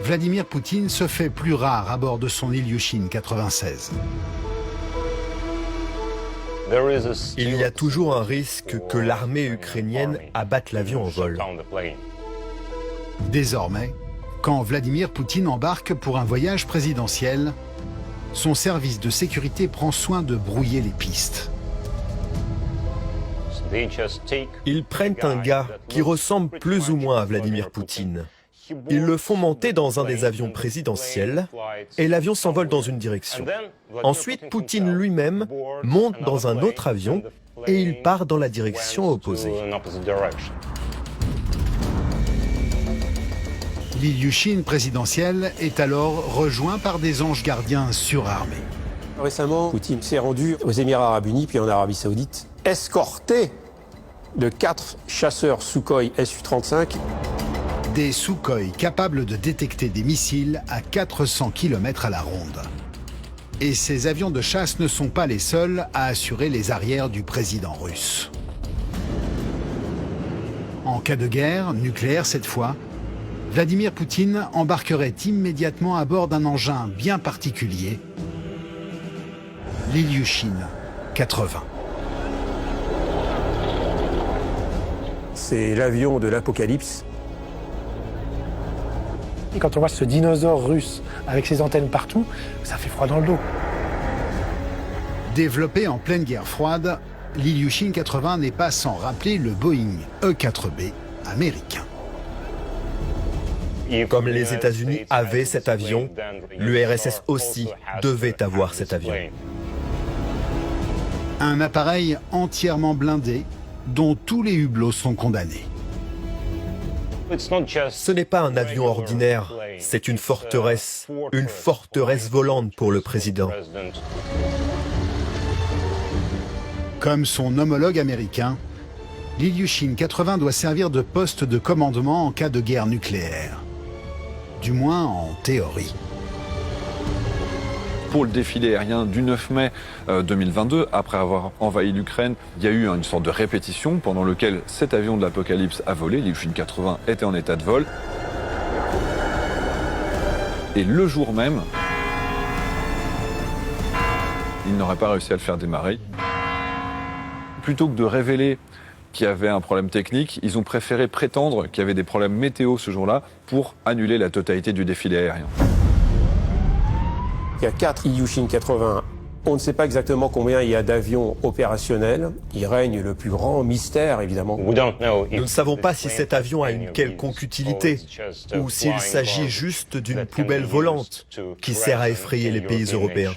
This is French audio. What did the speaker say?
Vladimir Poutine se fait plus rare à bord de son Ilyushin 96. Il y a toujours un risque que l'armée ukrainienne abatte l'avion en vol. Désormais, quand Vladimir Poutine embarque pour un voyage présidentiel, son service de sécurité prend soin de brouiller les pistes. Ils prennent un gars qui ressemble plus ou moins à Vladimir Poutine. Ils le font monter dans un des avions présidentiels et l'avion s'envole dans une direction. Ensuite, Poutine lui-même monte dans un autre avion et il part dans la direction opposée. L'Ilyushin présidentiel est alors rejoint par des anges gardiens surarmés. Récemment, Poutine s'est rendu aux Émirats Arabes Unis puis en Arabie Saoudite, escorté de 4 chasseurs Sukhoi Su-35. Des Sukhoi capables de détecter des missiles à 400 km à la ronde. Et ces avions de chasse ne sont pas les seuls à assurer les arrières du président russe. En cas de guerre, nucléaire cette fois, Vladimir Poutine embarquerait immédiatement à bord d'un engin bien particulier, l'Ilyushin 80. C'est l'avion de l'apocalypse. Et quand on voit ce dinosaure russe avec ses antennes partout, ça fait froid dans le dos. Développé en pleine guerre froide, l'Ilyushin 80 n'est pas sans rappeler le Boeing E-4B américain. Comme les États-Unis avaient cet avion, l'URSS aussi devait avoir cet avion. Un appareil entièrement blindé dont tous les hublots sont condamnés. Ce n'est pas un avion ordinaire, c'est une forteresse volante pour le président. Comme son homologue américain, l'Ilyushin 80 doit servir de poste de commandement en cas de guerre nucléaire. Du moins en théorie. Pour le défilé aérien du 9 mai 2022, après avoir envahi l'Ukraine, il y a eu une sorte de répétition pendant laquelle cet avion de l'apocalypse a volé. L'Ilyushin 80 était en état de vol. Et le jour même, il n'aurait pas réussi à le faire démarrer. Plutôt que de révéler qu'il y avait un problème technique, ils ont préféré prétendre qu'il y avait des problèmes météo ce jour-là pour annuler la totalité du défilé aérien. Il y a 4 Ilyushin 80. On ne sait pas exactement combien il y a d'avions opérationnels. Il règne le plus grand mystère, évidemment. Nous ne savons pas si cet avion a une quelconque utilité ou s'il s'agit juste d'une poubelle volante qui sert à effrayer les pays européens.